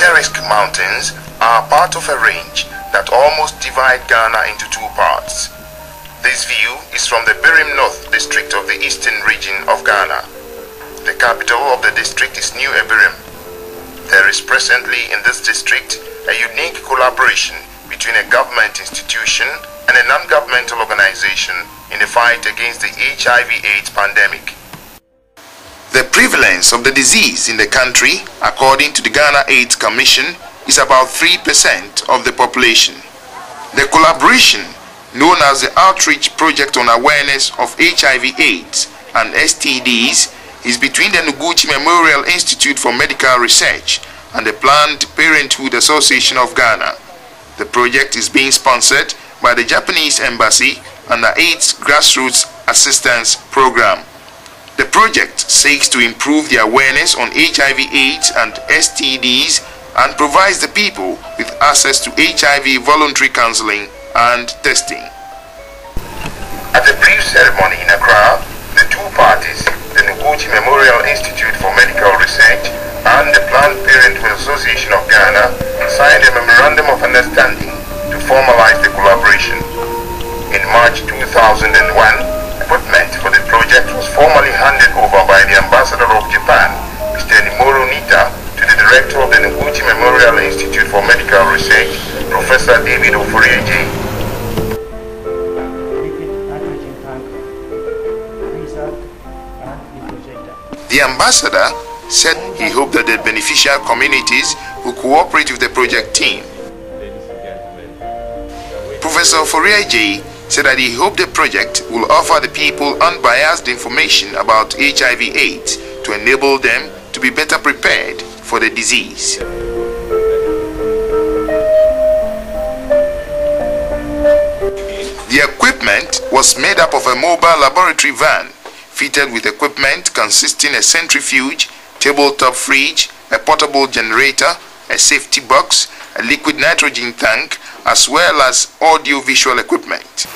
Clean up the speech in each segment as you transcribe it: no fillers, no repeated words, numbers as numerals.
picturesque mountains are part of a range that almost divide Ghana into two parts. This view is from the Birim North district of the eastern region of Ghana. The capital of the district is New Birim. There is presently in this district a unique collaboration between a government institution and a non-governmental organization in the fight against the HIV/AIDS pandemic. The prevalence of the disease in the country, according to the Ghana AIDS Commission, is about 3% of the population. The collaboration, known as the Outreach Project on Awareness of HIV/AIDS and STDs, is between the Noguchi Memorial Institute for Medical Research and the Planned Parenthood Association of Ghana. The project is being sponsored by the Japanese Embassy and the AIDS Grassroots Assistance Program. The project seeks to improve the awareness on HIV/AIDS and STDs and provides the people with access to HIV voluntary counseling and testing. At the brief ceremony in Accra, the two parties, the Noguchi Memorial Institute for Medical Research and the Planned Parenthood Association of Ghana, signed a memorandum of understanding to formalize the collaboration. In March 2001, equipment for the project was formally handed over by the Ambassador of Japan, Mr. Nimoro Nita, to the Director of the Noguchi Memorial Institute for Medical Research, Professor David Oforiaje. The ambassador said he hoped that the beneficial communities will cooperate with the project team. Professor Oforiaje said that he hoped the project will offer the people unbiased information about HIV/AIDS to enable them to be better prepared for the disease. The equipment was made up of a mobile laboratory van fitted with equipment consisting of a centrifuge, tabletop fridge, a portable generator, a safety box, a liquid nitrogen tank, as well as audio-visual equipment.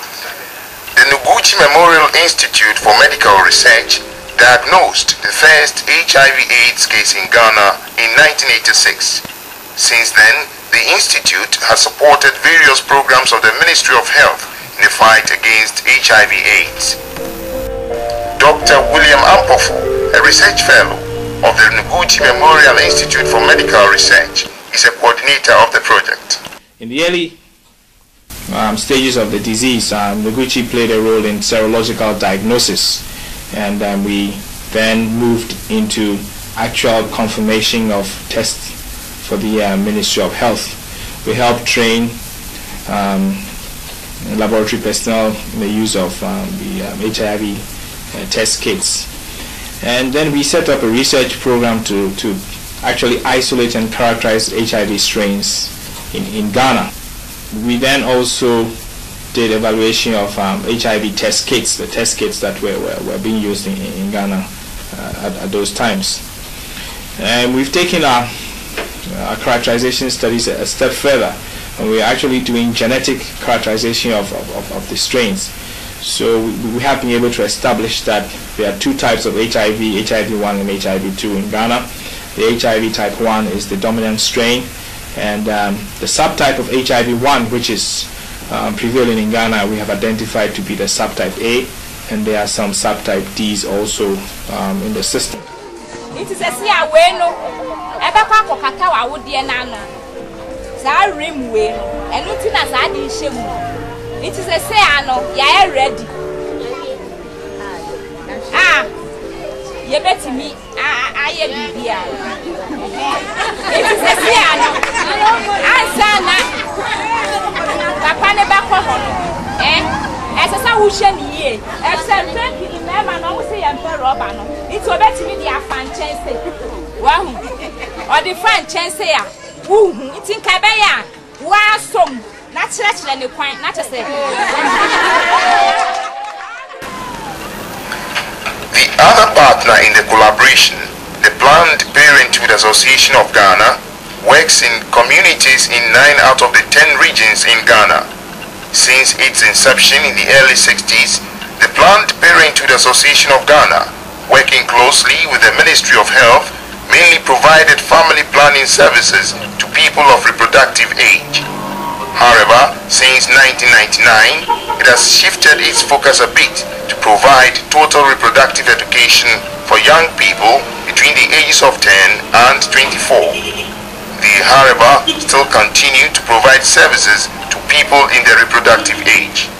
The Noguchi Memorial Institute for Medical Research diagnosed the first HIV/AIDS case in Ghana in 1986. Since then, the institute has supported various programs of the Ministry of Health in the fight against HIV/AIDS. Dr. William Ampofo, a research fellow of the Noguchi Memorial Institute for Medical Research, is a coordinator of the project. In the early stages of the disease, Noguchi played a role in serological diagnosis, and we then moved into actual confirmation of tests for the Ministry of Health. We helped train laboratory personnel in the use of the HIV test kits, and then we set up a research program to actually isolate and characterize HIV strains in Ghana. We then also did evaluation of HIV test kits, the test kits that were being used in Ghana at those times. And we've taken our characterization studies a step further, and we're actually doing genetic characterization of the strains. So we have been able to establish that there are two types of HIV, HIV-1 and HIV-2 in Ghana. The HIV type 1 is the dominant strain, and the subtype of HIV-1, which is prevailing in Ghana, we have identified to be the subtype A, and there are some subtype Ds also in the system. It is a sea way no, ever pack or cacao would be an anna. Zar rim way, and looking as I did shame. It is a say I know, ya ready. You bet me, I am here. It is a say I know. Answer Papa never come. As a solution here, as a friend in Memon, I will say I'm very robber. It's a bet me the fan chance. Wow, or the fan chance here. Who, it's in Cabaya. Wow, some. Not the point, not to say. The other partner in the collaboration, the Planned Parenthood Association of Ghana, works in communities in 9 out of the 10 regions in Ghana. Since its inception in the early 60s, the Planned Parenthood Association of Ghana, working closely with the Ministry of Health, mainly provided family planning services to people of reproductive age. However, since 1999, it has shifted its focus a bit to provide total reproductive education for young people between the ages of 10 and 24. They, however, still continue to provide services to people in the reproductive age.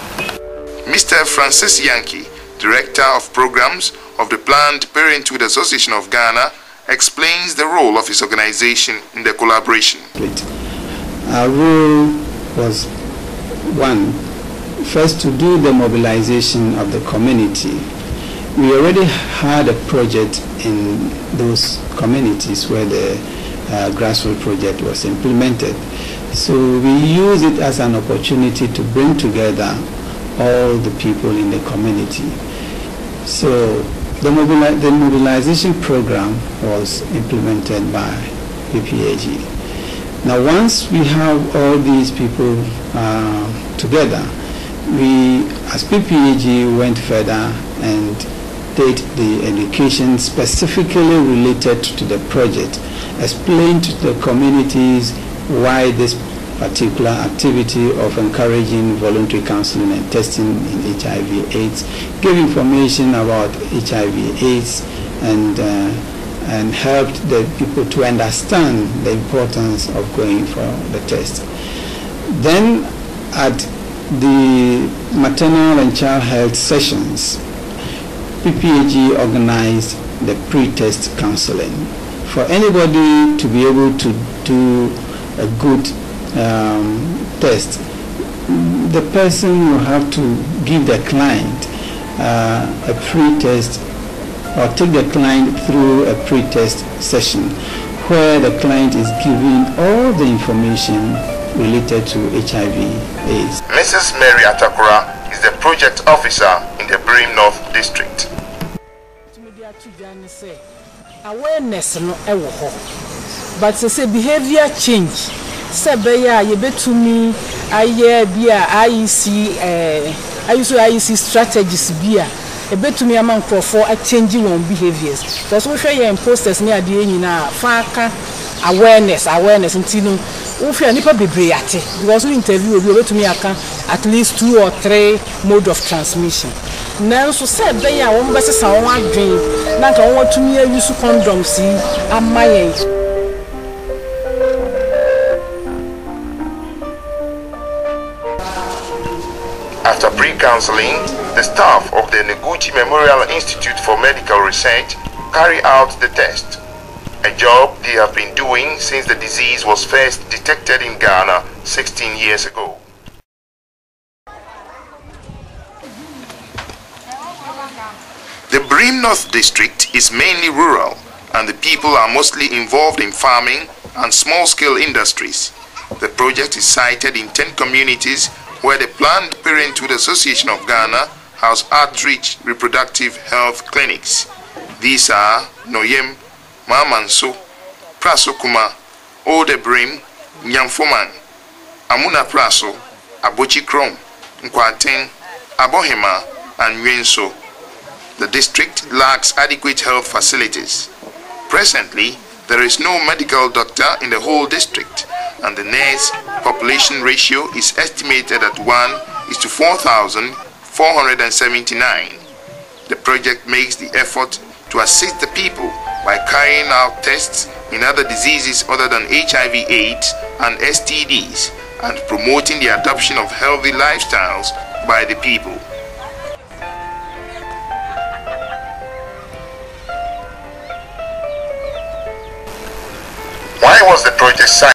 Mr. Francis Yankee, Director of Programs of the Planned Parenthood Association of Ghana, explains the role of his organization in the collaboration. Our role was, one, first to do the mobilization of the community. We already had a project in those communities where the grassroots project was implemented. So we use it as an opportunity to bring together all the people in the community. So the mobilization program was implemented by PPAG. Now once we have all these people together, we as PPAG went further and did the education specifically related to the project, explained to the communities why this particular activity of encouraging voluntary counseling and testing in HIV/AIDS, give information about HIV/AIDS, and helped the people to understand the importance of going for the test. Then at the maternal and child health sessions, PPAG organized the pre-test counseling for anybody to be able to do a good test. The person will have to give the client a pre-test, or take the client through a pre-test session where the client is given all the information related to HIV/AIDS. Mrs. Mary Atakura is the project officer in the Birim North District. Awareness no ewo ho, but say behavior change. Say beya ye betumi aye bia IEC strategies bia e betumi ama nkrofo a change won behaviors. Because we share your posters ni ade nyina fa aka awareness ntino we fear nipa bebre ate, because we interview we betumi aka at least 2 or 3 mode of transmission. Now so say beya won besesa won adwen na nka won tumi use condoms amaye. After pre-counseling, the staff of the Noguchi Memorial Institute for Medical Research carry out the test, a job they have been doing since the disease was first detected in Ghana 16 years ago. The Birim North District is mainly rural, and the people are mostly involved in farming and small-scale industries. The project is sited in 10 communities where the Planned Parenthood Association of Ghana has outreach reproductive health clinics. These are Noyem, Mamanso, Prasokuma, Ode Birim, Nyamfoman, Amuna Praso, Abochi Krom, Nkwaten, Abohema, and Nwenso. The district lacks adequate health facilities. Presently, there is no medical doctor in the whole district, and the nurse population ratio is estimated at 1:4,479. The project makes the effort to assist the people by carrying out tests in other diseases other than HIV/AIDS and STDs, and promoting the adoption of healthy lifestyles by the people. Why was the project signed?